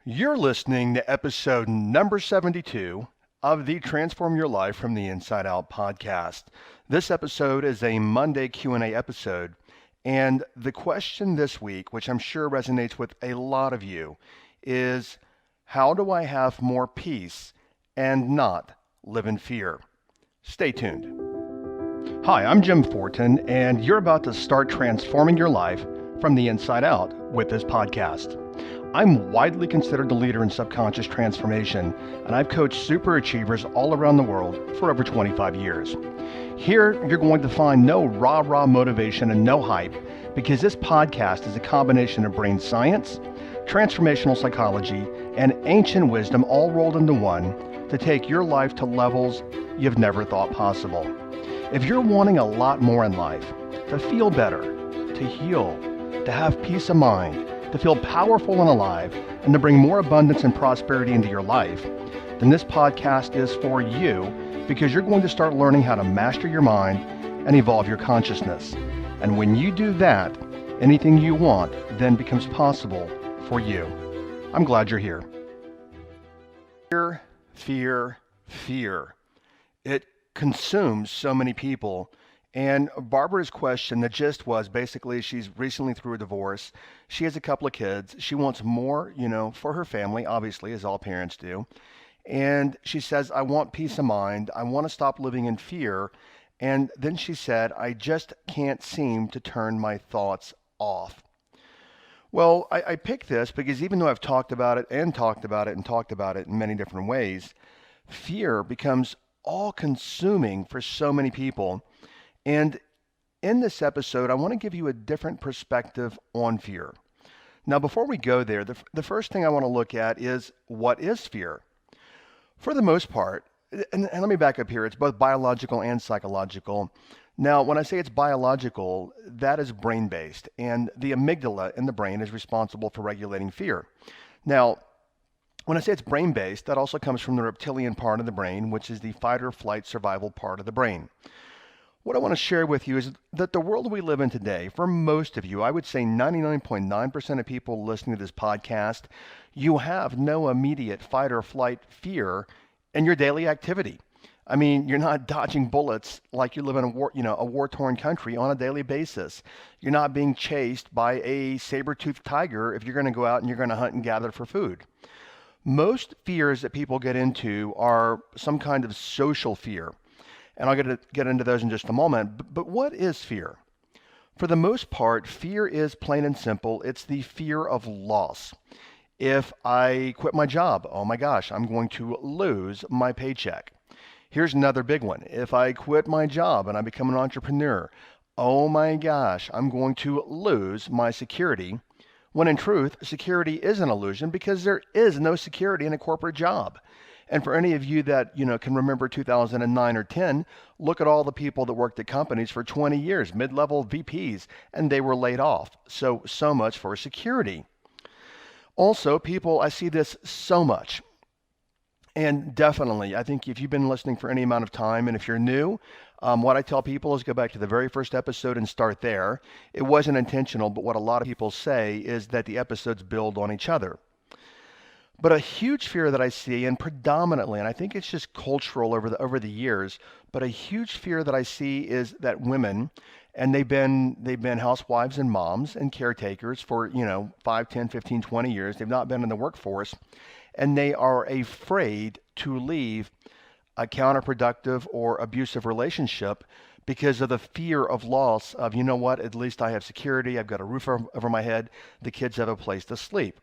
You're listening to episode number 72 of the Transform Your Life from the Inside Out podcast. This episode is a Monday Q&A episode, and the question this week, which I'm sure resonates with a lot of you, is how do I have more peace and not live in fear? Stay tuned. Hi, I'm Jim Fortin, and you're about to start transforming your life from the inside out with this podcast. I'm widely considered the leader in subconscious transformation, and I've coached super achievers all around the world for over 25 years. Here, you're going to find no rah-rah motivation and no hype, because this podcast is a combination of brain science, transformational psychology, and ancient wisdom all rolled into one to take your life to levels you've never thought possible. If you're wanting a lot more in life, to feel better, to heal, to have peace of mind, to feel powerful and alive, and to bring more abundance and prosperity into your life, then this podcast is for you, because you're going to start learning how to master your mind and evolve your consciousness. And when you do that, anything you want then becomes possible for you. I'm glad you're here. Fear, fear, fear. It consumes so many people. And Barbara's question, the gist was basically she's recently through a divorce. She has a couple of kids. She wants more, for her family, obviously, as all parents do. And she says, I want peace of mind. I want to stop living in fear. And then she said, I just can't seem to turn my thoughts off. Well, I picked this because even though I've talked about it and talked about it and talked about it in many different ways, fear becomes all-consuming for so many people. And in this episode, I want to give you a different perspective on fear. Now, before we go there, the first thing I want to look at is, what is fear? For the most part, and let me back up here, it's both biological and psychological. Now, when I say it's biological, that is brain-based, and the amygdala in the brain is responsible for regulating fear. Now, when I say it's brain-based, that also comes from the reptilian part of the brain, which is the fight or flight survival part of the brain. What I want to share with you is that the world we live in today, for most of you, I would say 99.9% of people listening to this podcast, you have no immediate fight or flight fear in your daily activity. I mean, you're not dodging bullets like you live in a war-torn country on a daily basis. You're not being chased by a saber-toothed tiger if you're going to go out and you're going to hunt and gather for food. Most fears that people get into are some kind of social fear. And I'll get into those in just a moment. But what is fear? For the most part, fear is plain and simple. It's the fear of loss. If I quit my job, oh my gosh, I'm going to lose my paycheck. Here's another big one. If I quit my job and I become an entrepreneur, oh my gosh, I'm going to lose my security. When in truth, security is an illusion because there is no security in a corporate job. And for any of you that, can remember 2009 or 10, look at all the people that worked at companies for 20 years, mid-level VPs, and they were laid off. So much for security. Also, people, I see this so much. And definitely, I think if you've been listening for any amount of time, and if you're new, what I tell people is go back to the very first episode and start there. It wasn't intentional, but what a lot of people say is that the episodes build on each other. But a huge fear that I see, and predominantly, and I think it's just cultural over the years, but a huge fear that I see is that women, and they've been housewives and moms and caretakers for 5, 10, 15, 20 years. They've not been in the workforce, and they are afraid to leave a counterproductive or abusive relationship because of the fear of loss of, at least I have security, I've got a roof over my head, the kids have a place to sleep.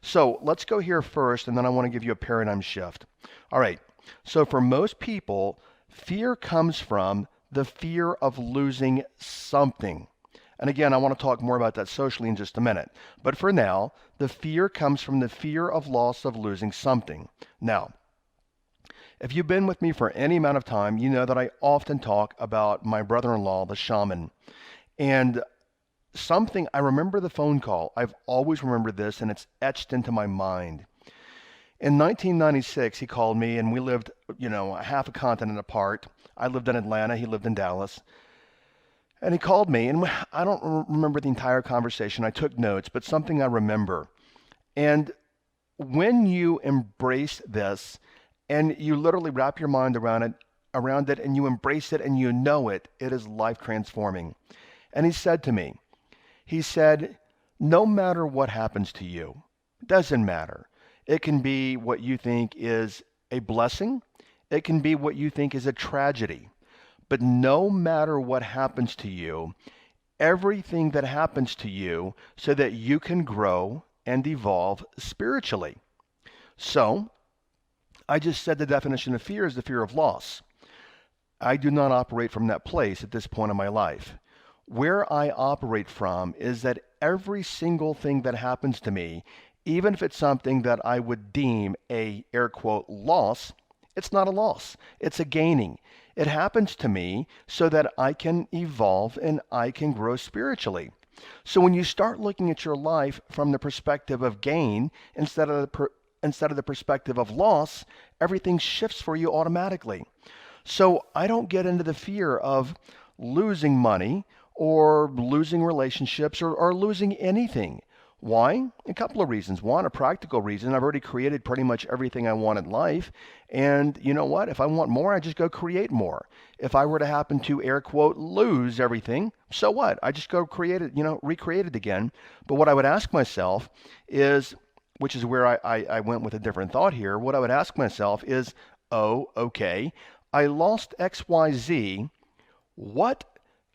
So let's go here first, and then I want to give you a paradigm shift. All right, so for most people, fear comes from the fear of losing something. And again, I want to talk more about that socially in just a minute. But for now, the fear comes from the fear of loss of losing something. Now, if you've been with me for any amount of time, you know that I often talk about my brother-in-law, the shaman. And I remember the phone call. I've always remembered this, and it's etched into my mind. In 1996, he called me, and we lived, half a continent apart. I lived in Atlanta. He lived in Dallas. And he called me, and I don't remember the entire conversation. I took notes, but something I remember. And when you embrace this and you literally wrap your mind around it and you embrace it and you know it, it is life transforming. And he said to me, he said, no matter what happens to you, it doesn't matter. It can be what you think is a blessing. It can be what you think is a tragedy. But no matter what happens to you, everything that happens to you so that you can grow and evolve spiritually. So, I just said the definition of fear is the fear of loss. I do not operate from that place at this point in my life. Where I operate from is that every single thing that happens to me, even if it's something that I would deem a air quote loss, it's not a loss. It's a gaining. It happens to me so that I can evolve and I can grow spiritually. So when you start looking at your life from the perspective of gain instead of the perspective of loss, everything shifts for you automatically. So I don't get into the fear of losing money or losing relationships or losing anything. Why? A couple of reasons. One, a practical reason. I've already created pretty much everything I want in life. And you know what? If I want more, I just go create more. If I were to happen to, air quote, lose everything, so what? I just go create it, recreate it again. But what I would ask myself is, which is where I went with a different thought here, what I would ask myself is, oh, okay, I lost XYZ. What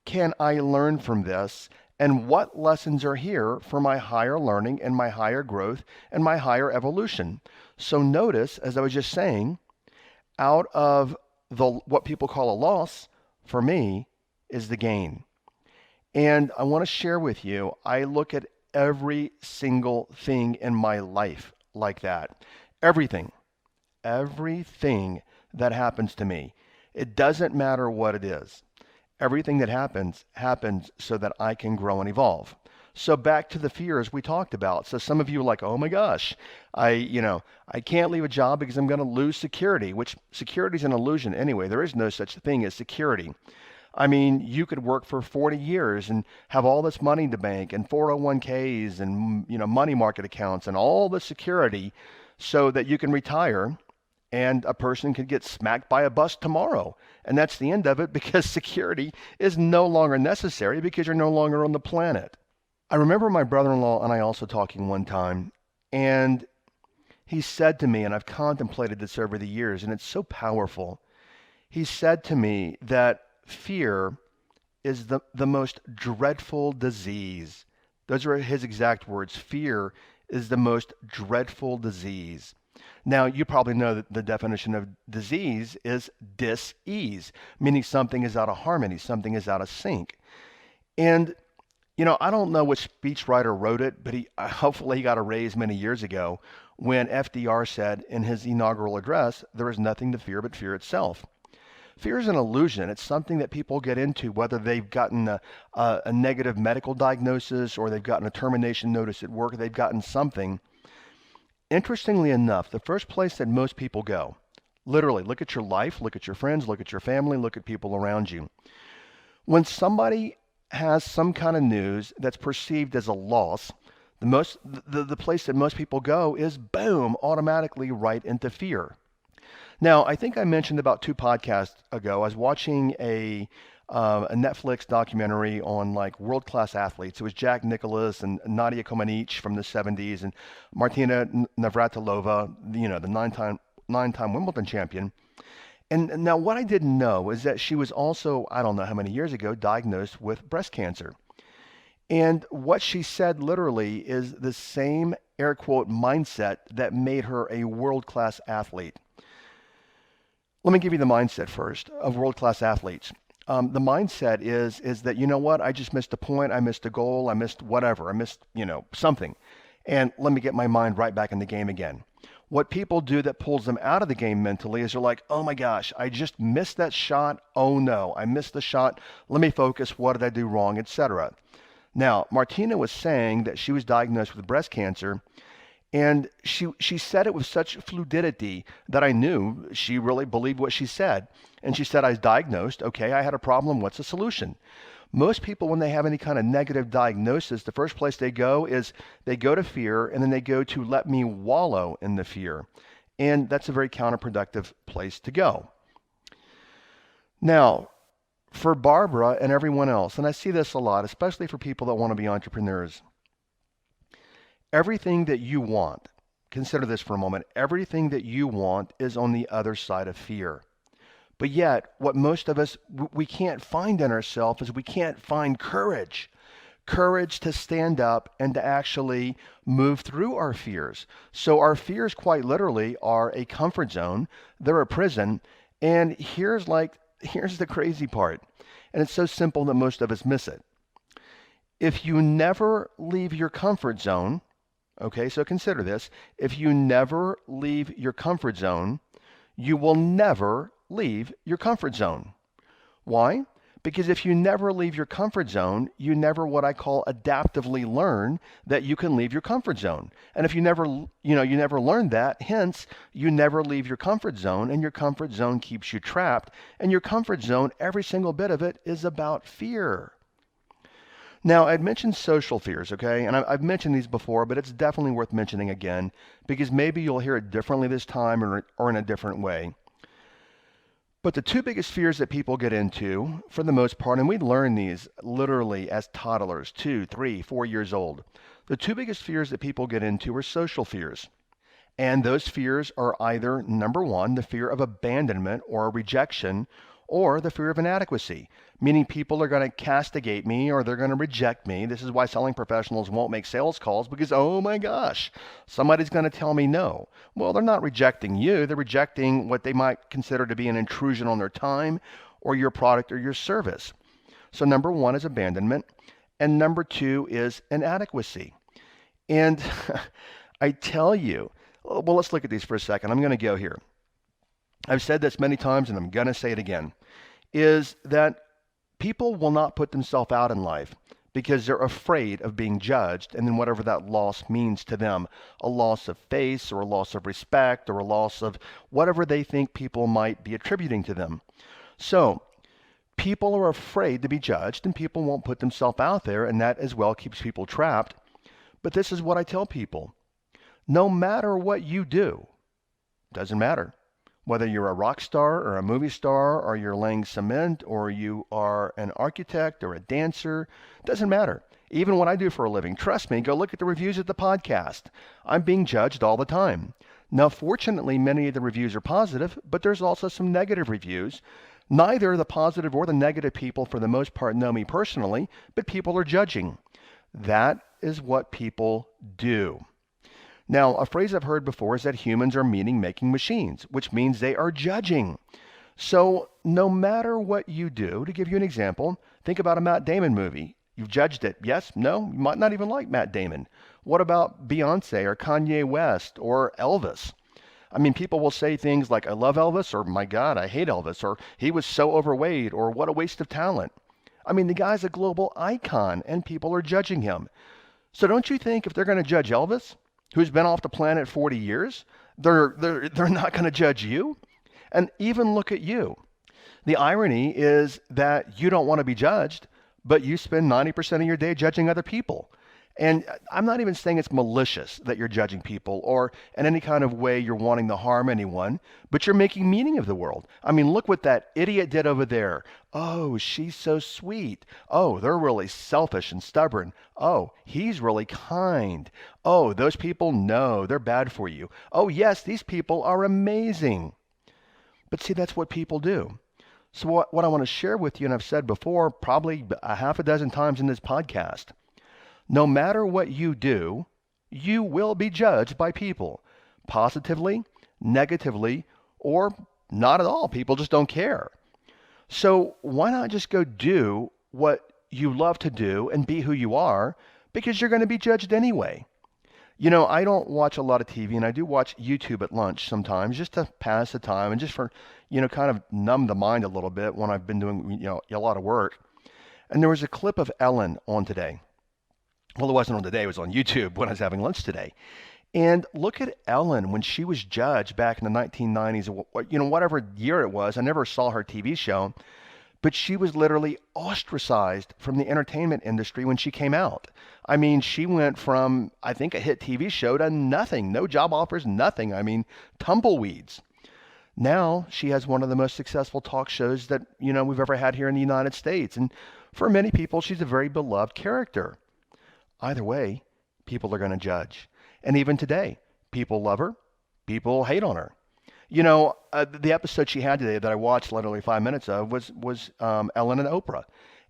can I learn from this? And what lessons are here for my higher learning and my higher growth and my higher evolution? So notice, as I was just saying, out of what people call a loss, for me, is the gain. And I want to share with you, I look at every single thing in my life like that. Everything that happens to me. It doesn't matter what it is. Everything that happens so that I can grow and evolve. So back to the fears we talked about. So some of you are like, oh my gosh, I can't leave a job because I'm going to lose security, which security is an illusion anyway. There is no such thing as security. I mean, you could work for 40 years and have all this money in the bank and 401ks and, money market accounts and all the security so that you can retire and a person could get smacked by a bus tomorrow. And that's the end of it because security is no longer necessary because you're no longer on the planet. I remember my brother-in-law and I also talking one time, and he said to me, and I've contemplated this over the years, and it's so powerful. He said to me that fear is the most dreadful disease. Those are his exact words. Fear is the most dreadful disease. Now, you probably know that the definition of disease is dis-ease, meaning something is out of harmony, something is out of sync. And, I don't know which speechwriter wrote it, but hopefully he got a raise many years ago when FDR said in his inaugural address, there is nothing to fear but fear itself. Fear is an illusion. It's something that people get into, whether they've gotten a negative medical diagnosis or they've gotten a termination notice at work, or they've gotten something. Interestingly enough, the first place that most people go, literally, look at your life, look at your friends, look at your family, look at people around you. When somebody has some kind of news that's perceived as a loss, the place that most people go is, boom, automatically right into fear. Now, I think I mentioned about 2 podcasts ago, I was watching a Netflix documentary on like world-class athletes. It was Jack Nicklaus and Nadia Comaneci from the 70s and Martina Navratilova, the nine-time Wimbledon champion. And now what I didn't know is that she was also, I don't know how many years ago, diagnosed with breast cancer. And what she said literally is the same air quote mindset that made her a world-class athlete. Let me give you the mindset first of world-class athletes. The mindset is that, you know what, I just missed a point, I missed a goal, I missed whatever, I missed, something. And let me get my mind right back in the game again. What people do that pulls them out of the game mentally is they're like, oh my gosh, I just missed that shot. Oh no, I missed the shot. Let me focus. What did I do wrong, etc. Now, Martina was saying that she was diagnosed with breast cancer, and she said it with such fluidity that I knew she really believed what she said. And she said, I was diagnosed. Okay, I had a problem. What's the solution? Most people, when they have any kind of negative diagnosis, the first place they go is they go to fear, and then they go to let me wallow in the fear. And that's a very counterproductive place to go. Now, for Barbara and everyone else, and I see this a lot, especially for people that want to be entrepreneurs, everything that you want, consider this for a moment, everything that you want is on the other side of fear. But yet, what most of us, we can't find in ourselves is we can't find courage. Courage to stand up and to actually move through our fears. So our fears quite literally are a comfort zone. They're a prison. And here's the crazy part. And it's so simple that most of us miss it. If you never leave your comfort zone, okay, so consider this. If you never leave your comfort zone, you will never leave your comfort zone. Why? Because if you never leave your comfort zone, you never what I call adaptively learn that you can leave your comfort zone. And if you never learn that, hence you never leave your comfort zone, and your comfort zone keeps you trapped. And your comfort zone, every single bit of it is about fear. Now, I'd mentioned social fears, okay? And I've mentioned these before, but it's definitely worth mentioning again because maybe you'll hear it differently this time or in a different way. But the two biggest fears that people get into, for the most part, and we learn these literally as toddlers, 2, 3, 4 years old. The two biggest fears that people get into are social fears. And those fears are either, number one, the fear of abandonment or rejection, or the fear of inadequacy, meaning people are going to castigate me or they're going to reject me. This is why selling professionals won't make sales calls because, oh my gosh, somebody's going to tell me no. Well, they're not rejecting you. They're rejecting what they might consider to be an intrusion on their time or your product or your service. So number one is abandonment, and number two is inadequacy. And I tell you, well, let's look at these for a second. I'm going to go here. I've said this many times, and I'm going to say it again, is that people will not put themselves out in life because they're afraid of being judged, and then whatever that loss means to them, a loss of face or a loss of respect or a loss of whatever they think people might be attributing to them. So people are afraid to be judged, and people won't put themselves out there, and that as well keeps people trapped. But this is what I tell people. No matter what you do, doesn't matter. Whether you're a rock star or a movie star or you're laying cement or you are an architect or a dancer, doesn't matter. Even what I do for a living, trust me, go look at the reviews of the podcast. I'm being judged all the time. Now, fortunately, many of the reviews are positive, but there's also some negative reviews. Neither the positive or the negative people, for the most part, know me personally, but people are judging. That is what people do. Now, a phrase I've heard before is that humans are meaning-making machines, which means they are judging. So no matter what you do, to give you an example, think about a Matt Damon movie. You've judged it. Yes? No? You might not even like Matt Damon. What about Beyonce or Kanye West or Elvis? I mean, people will say things like, I love Elvis, or my God, I hate Elvis, or he was so overweight, or what a waste of talent. I mean, the guy's a global icon, and people are judging him. So don't you think if they're going to judge Elvis, who's been off the planet 40 years, they're not going to judge you? And even look at you. The irony is that you don't want to be judged, but you spend 90% of your day judging other people. And I'm not even saying it's malicious that you're judging people or in any kind of way you're wanting to harm anyone, but you're making meaning of the world. I mean, look what that idiot did over there. Oh, she's so sweet. Oh, they're really selfish and stubborn. Oh, he's really kind. Oh, those people, no, they're bad for you. Oh, yes, these people are amazing. But see, that's what people do. So what I want to share with you, and I've said before, probably a half a dozen times in this podcast, no matter what you do, you will be judged by people, positively, negatively, or not at all. People just don't care. So why not just go do what you love to do and be who you are, because you're going to be judged anyway. You know, I don't watch a lot of TV, and I do watch YouTube at lunch sometimes just to pass the time and just for, kind of numb the mind a little bit when I've been doing, a lot of work. And there was a clip of Ellen on today. Well, it wasn't on today, it was on YouTube when I was having lunch today. And look at Ellen when she was judged back in the 1990s, or whatever year it was. I never saw her TV show. but she was literally ostracized from the entertainment industry when she came out. I mean, she went from, I think, a hit TV show to nothing, no job offers, nothing. I mean, tumbleweeds. Now she has one of the most successful talk shows that, we've ever had here in the United States. And for many people, she's a very beloved character. Either way, people are going to judge. And even today, people love her, people hate on her. The episode she had today that I watched literally 5 minutes of was Ellen and Oprah.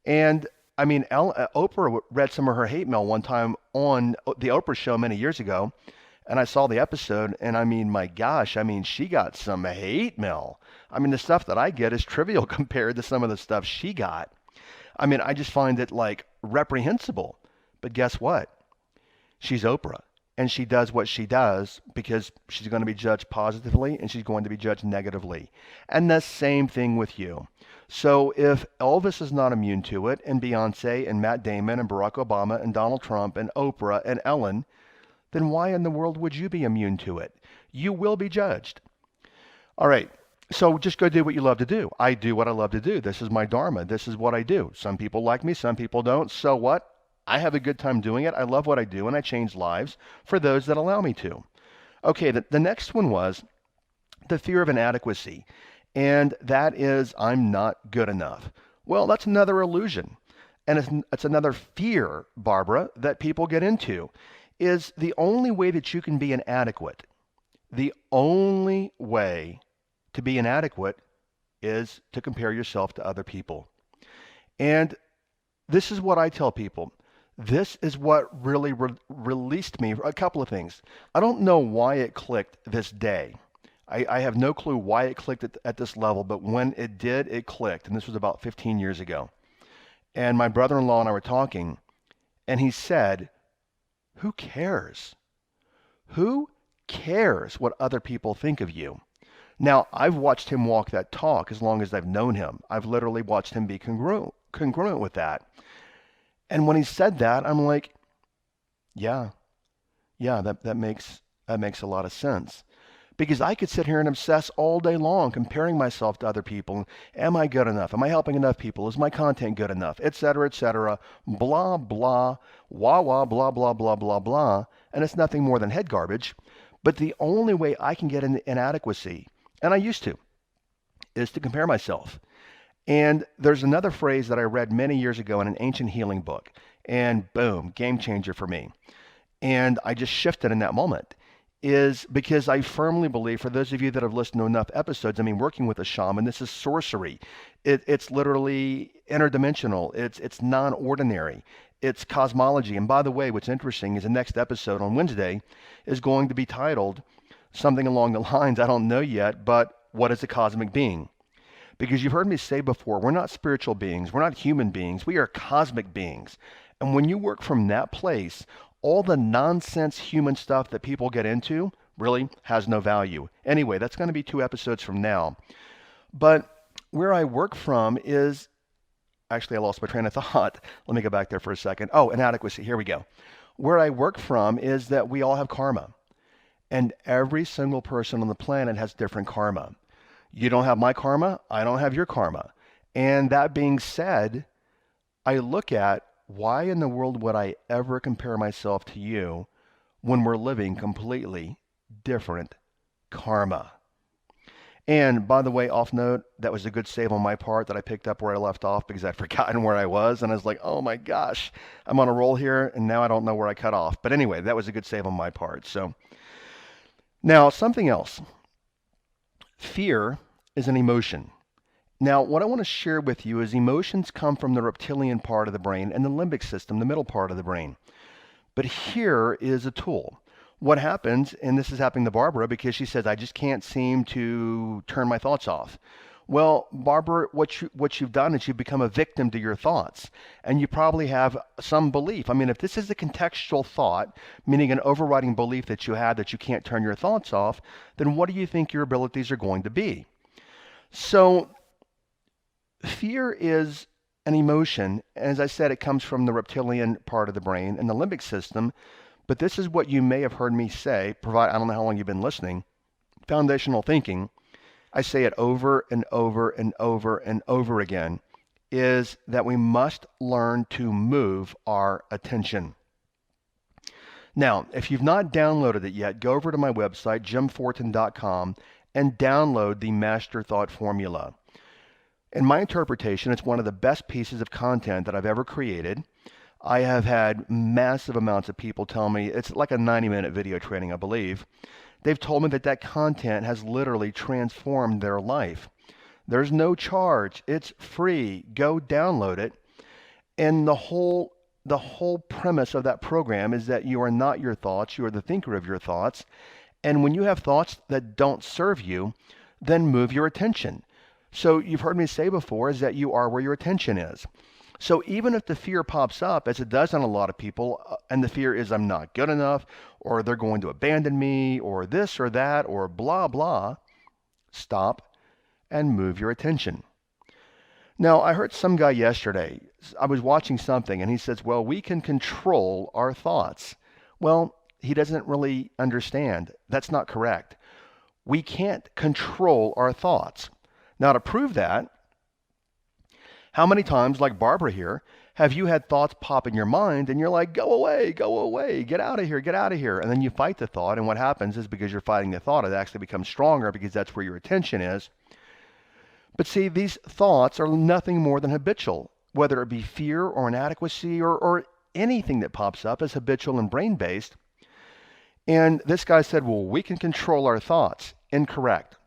And I mean, Oprah read some of her hate mail one time on the Oprah show many years ago. And I saw the episode, and I mean, my gosh, I mean, she got some hate mail. I mean, the stuff that I get is trivial compared to some of the stuff she got. I mean, I just find it like reprehensible. But guess what? She's Oprah. And she does what she does because she's going to be judged positively and she's going to be judged negatively. And the same thing with you. So if Elvis is not immune to it, and Beyonce and Matt Damon and Barack Obama and Donald Trump and Oprah and Ellen, then why in the world would you be immune to it? You will be judged. All right. So just go do what you love to do. I do what I love to do. This is my dharma. This is what I do. Some people like me. Some people don't. So what? I have a good time doing it. I love what I do, and I change lives for those that allow me to. Okay, the next one was the fear of inadequacy, and that is I'm not good enough. Well, that's another illusion, and it's another fear, Barbara, that people get into, is the only way that you can be inadequate. The only way to be inadequate is to compare yourself to other people. And this is what I tell people. This is what really released me. A couple of things. I don't know why it clicked this day. I have no clue why it clicked at this level, but when it did, it clicked. And this was about 15 years ago. And my brother-in-law and I were talking, and he said, who cares? Who cares what other people think of you? Now, I've watched him walk that talk as long as I've known him. I've literally watched him be congruent with that. And when he said that, I'm like, yeah, that makes a lot of sense. Because I could sit here and obsess all day long comparing myself to other people. Am I good enough? Am I helping enough people? Is my content good enough? Et cetera, blah, blah, wah, blah, blah, blah, blah, blah. And it's nothing more than head garbage. But the only way I can get inadequacy, and I used to, is to compare myself. And there's another phrase that I read many years ago in an ancient healing book. And boom, game changer for me. And I just shifted in that moment. Is because I firmly believe, for those of you that have listened to enough episodes, I mean, working with a shaman, this is sorcery. It's literally interdimensional. It's non-ordinary. It's cosmology. And by the way, what's interesting is the next episode on Wednesday is going to be titled something along the lines, I don't know yet, but what is a cosmic being? Because you've heard me say before, we're not spiritual beings. We're not human beings. We are cosmic beings. And when you work from that place, all the nonsense human stuff that people get into really has no value. Anyway, that's going to be 2 episodes from now. But where I work from is, actually I lost my train of thought. Let me go back there for a second. Oh, inadequacy. Here we go. Where I work from is that we all have karma. And every single person on the planet has different karma. You don't have my karma. I don't have your karma. And that being said, I look at why in the world would I ever compare myself to you when we're living completely different karma? And by the way, off note, that was a good save on my part that I picked up where I left off because I'd forgotten where I was. And I was like, oh my gosh, I'm on a roll here. And now I don't know where I cut off. But anyway, that was a good save on my part. So now something else. Fear is an emotion. Now, what I want to share with you is emotions come from the reptilian part of the brain and the limbic system, the middle part of the brain. But here is a tool. What happens, and this is happening to Barbara because she says, I just can't seem to turn my thoughts off. Well, Barbara, what you've done is you've become a victim to your thoughts. And you probably have some belief. I mean, if this is a contextual thought, meaning an overriding belief that you have that you can't turn your thoughts off, then what do you think your abilities are going to be? So fear is an emotion. As I said, it comes from the reptilian part of the brain and the limbic system. But this is what you may have heard me say, I don't know how long you've been listening, foundational thinking. I say it over and over and over and over again. is that we must learn to move our attention. Now, if you've not downloaded it yet, go over to my website, jimfortin.com, and download the Master Thought Formula. In my interpretation, it's one of the best pieces of content that I've ever created. I have had massive amounts of people tell me, it's like a 90-minute video training, I believe. They've told me that that content has literally transformed their life. There's no charge. It's free. Go download it. And the whole premise of that program is that you are not your thoughts. You are the thinker of your thoughts. And when you have thoughts that don't serve you, then move your attention. So you've heard me say before is that you are where your attention is. So even if the fear pops up, as it does on a lot of people, and the fear is I'm not good enough, or they're going to abandon me, or this or that, or blah, blah, stop and move your attention. Now, I heard some guy yesterday, I was watching something, and he says, well, we can control our thoughts. Well, he doesn't really understand. That's not correct. We can't control our thoughts. Now, to prove that, how many times, like Barbara here, have you had thoughts pop in your mind and you're like, go away, get out of here. And then you fight the thought, and what happens is because you're fighting the thought, it actually becomes stronger because that's where your attention is. But see, these thoughts are nothing more than habitual, whether it be fear or inadequacy or anything that pops up is habitual and brain-based. And this guy said, well, we can control our thoughts. Incorrect.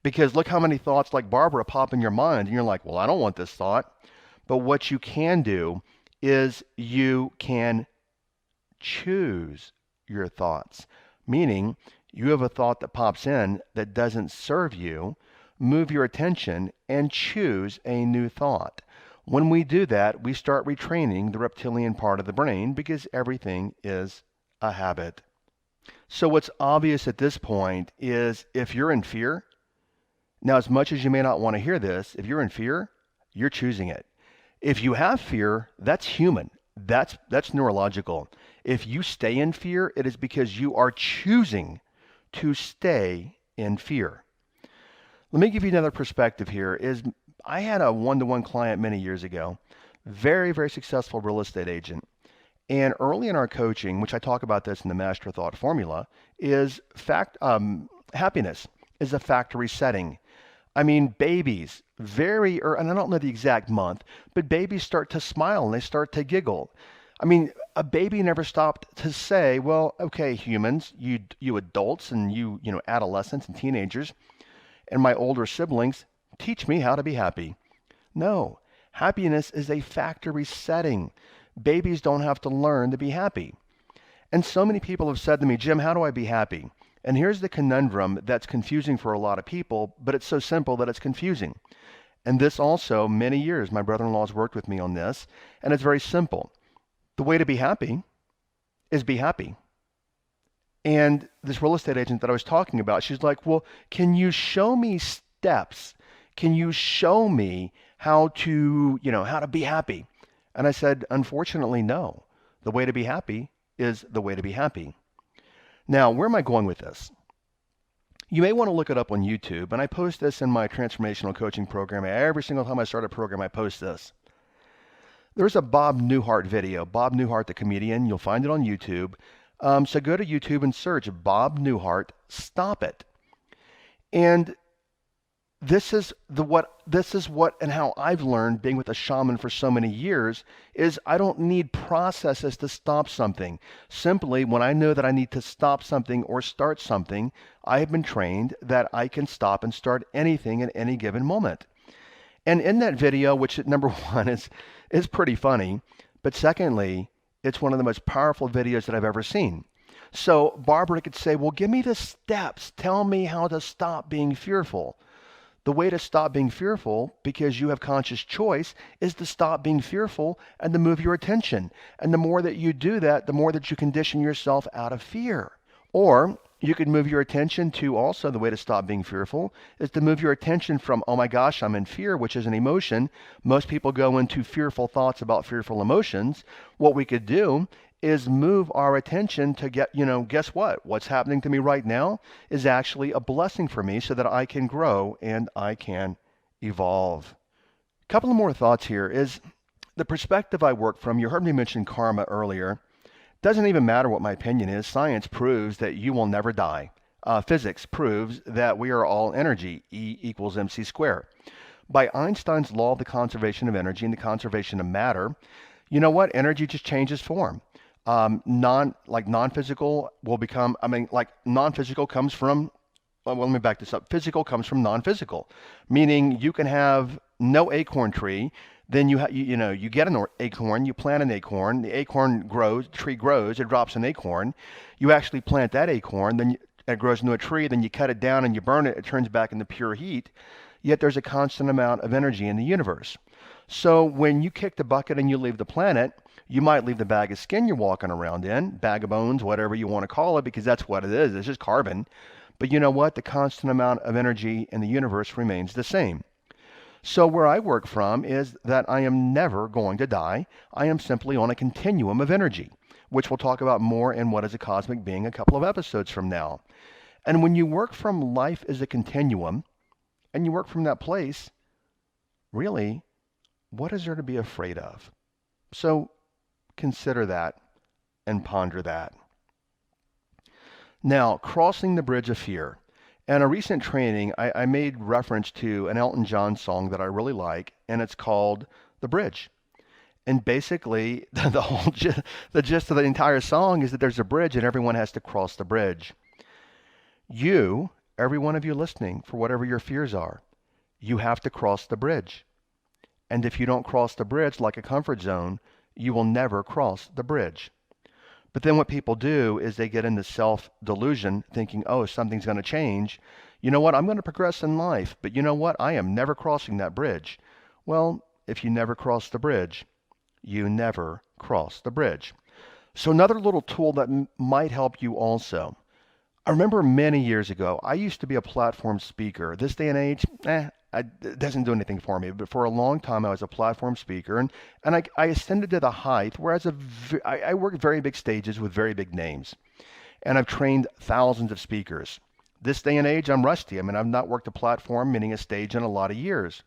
Because look how many thoughts like Barbara pop in your mind, and you're like, well, I don't want this thought. But what you can do is you can choose your thoughts, meaning you have a thought that pops in that doesn't serve you, move your attention and choose a new thought. When we do that, we start retraining the reptilian part of the brain because everything is a habit. So what's obvious at this point is if you're in fear, now as much as you may not want to hear this, if you're in fear, you're choosing it. If you have fear, that's human. That's neurological. If you stay in fear, it is because you are choosing to stay in fear. Let me give you another perspective here. I had a one-to-one client many years ago, very, very successful real estate agent. And early in our coaching, which I talk about this in the Master Thought Formula, is happiness is a factory setting. I mean, babies, and I don't know the exact month, but babies start to smile and they start to giggle. I mean, a baby never stopped to say, well, okay, humans, you adults and you adolescents and teenagers, and my older siblings, teach me how to be happy. No, happiness is a factory setting. Babies don't have to learn to be happy. And so many people have said to me, Jim, how do I be happy? And here's the conundrum that's confusing for a lot of people, but it's so simple that it's confusing. And this also, many years, my brother-in-law has worked with me on this, and it's very simple. The way to be happy is be happy. And this real estate agent that I was talking about, she's like, well, can you show me steps? Can you show me how to be happy? And I said, unfortunately, no. The way to be happy is the way to be happy. Now, where am I going with this? You may want to look it up on YouTube, and I post this in my transformational coaching program. Every single time I start a program, I post this. There's a Bob Newhart video, Bob Newhart, the comedian. You'll find it on YouTube. So go to YouTube and search Bob Newhart, Stop It. And this is what and how I've learned being with a shaman for so many years is I don't need processes to stop something. Simply when I know that I need to stop something or start something, I have been trained that I can stop and start anything at any given moment. And in that video, which number one is pretty funny, but secondly, it's one of the most powerful videos that I've ever seen. So Barbara could say, well, give me the steps. Tell me how to stop being fearful. The way to stop being fearful, because you have conscious choice, is to stop being fearful and to move your attention. And the more that you do that, the more that you condition yourself out of fear. Or you could move your attention to also the way to stop being fearful is to move your attention from, oh my gosh, I'm in fear, which is an emotion. Most people go into fearful thoughts about fearful emotions. What we could do is move our attention to guess what? What's happening to me right now is actually a blessing for me so that I can grow and I can evolve. Couple of more thoughts here is the perspective I work from. You heard me mention karma earlier. Doesn't even matter what my opinion is. Science proves that you will never die. Physics proves that we are all energy, E equals mc squared. By Einstein's law of the conservation of energy and the conservation of matter, you know what? Energy just changes form. Non-physical will become. Non-physical comes from. Well, let me back this up. Physical comes from non-physical, meaning you can have no acorn tree. Then you get an acorn, you plant an acorn, the acorn grows, the tree grows, it drops an acorn. You actually plant that acorn, then it grows into a tree, then you cut it down and you burn it, it turns back into pure heat. Yet there's a constant amount of energy in the universe. So when you kick the bucket and you leave the planet, you might leave the bag of skin you're walking around in, bag of bones, whatever you want to call it, because that's what it is. It's just carbon. But you know what? The constant amount of energy in the universe remains the same. So where I work from is that I am never going to die. I am simply on a continuum of energy, which we'll talk about more in What is a Cosmic Being a couple of episodes from now. And when you work from life as a continuum, and you work from that place, really, what is there to be afraid of? So consider that and ponder that. Now, crossing the bridge of fear. In a recent training, I made reference to an Elton John song that I really like, and it's called The Bridge. And basically, the gist of the entire song is that there's a bridge and everyone has to cross the bridge. You, every one of you listening, for whatever your fears are, you have to cross the bridge. And if you don't cross the bridge like a comfort zone, you will never cross the bridge. But then what people do is they get into self-delusion thinking, oh, something's going to change. You know what? I'm going to progress in life. But you know what? I am never crossing that bridge. Well, if you never cross the bridge, you never cross the bridge. So another little tool that might help you also. I remember many years ago, I used to be a platform speaker. This day and age, it doesn't do anything for me. But for a long time, I was a platform speaker, and I ascended to the height where I worked very big stages with very big names, and I've trained thousands of speakers. This day and age, I'm rusty. I mean, I've not worked a platform, meaning a stage, in a lot of years.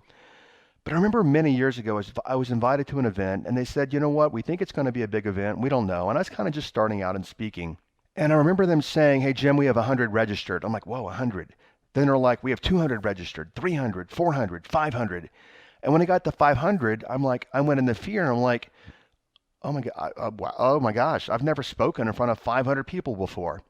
But I remember many years ago, I was invited to an event, and they said, you know what, we think it's going to be a big event. We don't know. And I was kind of just starting out in speaking. And I remember them saying, hey, Jim, we have 100 registered. I'm like, whoa, 100. Then they're like, we have 200 registered, 300, 400, 500. And when I got to 500, I went into fear, and I'm like, oh my gosh, I've never spoken in front of 500 people before.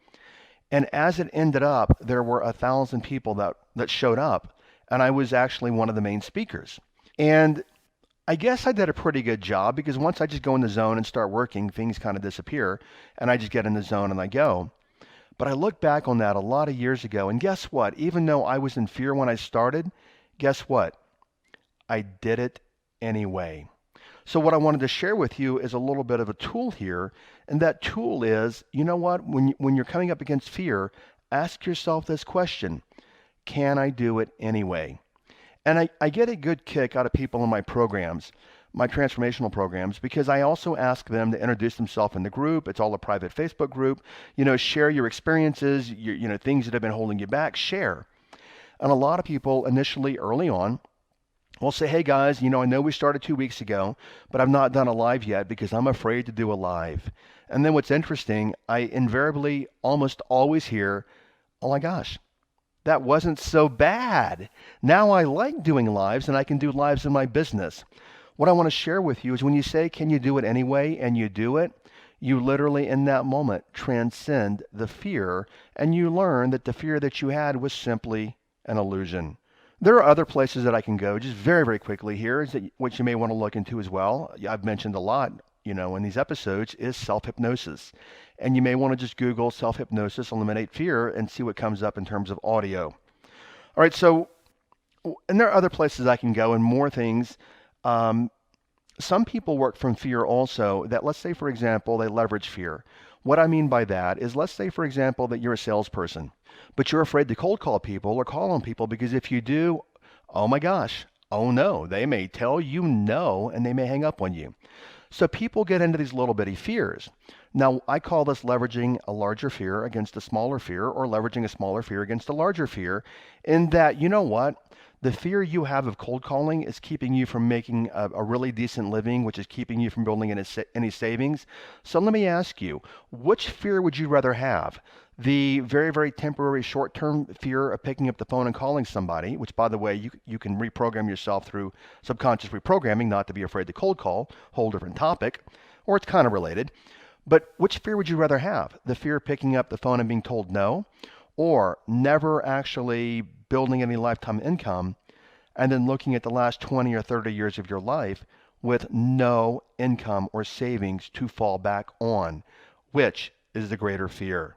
And as it ended up, there were 1,000 people that showed up, and I was actually one of the main speakers. And I guess I did a pretty good job, because once I just go in the zone and start working, things kind of disappear, and I just get in the zone and I go. But I look back on that a lot of years ago, and guess what? Even though I was in fear when I started, guess what? I did it anyway. So what I wanted to share with you is a little bit of a tool here, and that tool is, you know what? When you're coming up against fear, ask yourself this question: can I do it anyway? And I get a good kick out of people in my programs, my transformational programs, because I also ask them to introduce themselves in the group. It's all a private Facebook group. Share your experiences, things that have been holding you back, share. And a lot of people initially, early on, will say, hey guys, I know we started 2 weeks ago, but I've not done a live yet because I'm afraid to do a live. And then what's interesting, I invariably almost always hear, oh my gosh, that wasn't so bad. Now I like doing lives, and I can do lives in my business. What I want to share with you is when you say, can you do it anyway, and you do it, you literally in that moment transcend the fear, and you learn that the fear that you had was simply an illusion. There are other places that I can go, just very, very quickly here, which you may want to look into as well. I've mentioned a lot, in these episodes, is self-hypnosis. And you may want to just Google self-hypnosis, eliminate fear, and see what comes up in terms of audio. All right, so, and there are other places I can go and more things. Some people work from fear also that, let's say, for example, they leverage fear. What I mean by that is, let's say, for example, that you're a salesperson, but you're afraid to cold call people or call on people because if you do, oh my gosh, oh no, they may tell you no and they may hang up on you. So people get into these little bitty fears. Now, I call this leveraging a larger fear against a smaller fear, or leveraging a smaller fear against a larger fear, in that, you know what? The fear you have of cold calling is keeping you from making a really decent living, which is keeping you from building any savings. So let me ask you, which fear would you rather have? The very, very temporary short-term fear of picking up the phone and calling somebody, which, by the way, you can reprogram yourself through subconscious reprogramming not to be afraid to cold call, whole different topic, or it's kind of related. But which fear would you rather have? The fear of picking up the phone and being told no, or never actually building any lifetime income and then looking at the last 20 or 30 years of your life with no income or savings to fall back on? Which is the greater fear?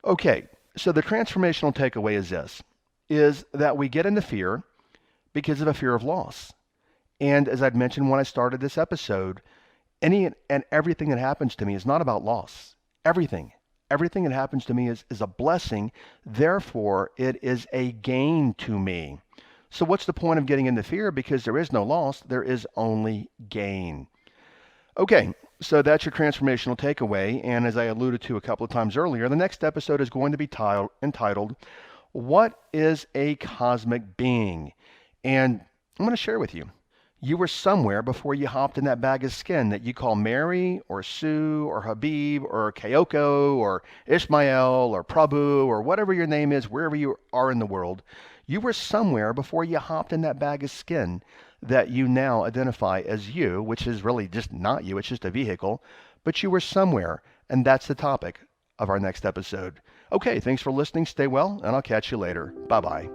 Okay, so the transformational takeaway is this, is that we get into fear because of a fear of loss. And as I'd mentioned when I started this episode, any and everything that happens to me is not about loss. Everything that happens to me is a blessing. Therefore, it is a gain to me. So what's the point of getting into fear? Because there is no loss, there is only gain. Okay, so that's your transformational takeaway. And as I alluded to a couple of times earlier, the next episode is going to be entitled, What is a Cosmic Being? And I'm going to share with you. You were somewhere before you hopped in that bag of skin that you call Mary or Sue or Habib or Kyoko or Ishmael or Prabhu or whatever your name is, wherever you are in the world. You were somewhere before you hopped in that bag of skin that you now identify as you, which is really just not you, it's just a vehicle, but you were somewhere, and that's the topic of our next episode. Okay, thanks for listening, stay well, and I'll catch you later. Bye-bye.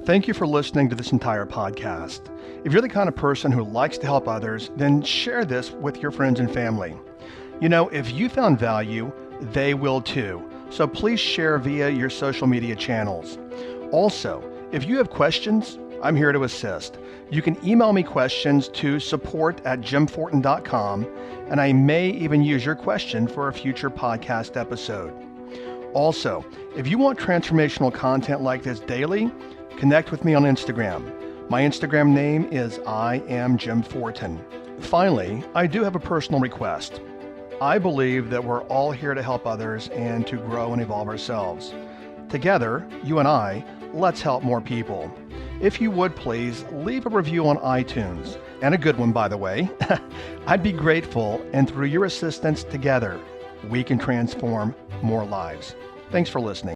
Thank you for listening to this entire podcast. If you're the kind of person who likes to help others, then share this with your friends and family. You know, if you found value, they will too. So please share via your social media channels. Also, if you have questions, I'm here to assist. You can email me questions to support@jimfortin.com, and I may even use your question for a future podcast episode. Also, if you want transformational content like this daily, connect with me on Instagram. My Instagram name is I am Jim Fortin. Finally, I do have a personal request. I believe that we're all here to help others and to grow and evolve ourselves. Together, you and I, let's help more people. If you would please leave a review on iTunes, and a good one by the way. I'd be grateful, and through your assistance together, we can transform more lives. Thanks for listening.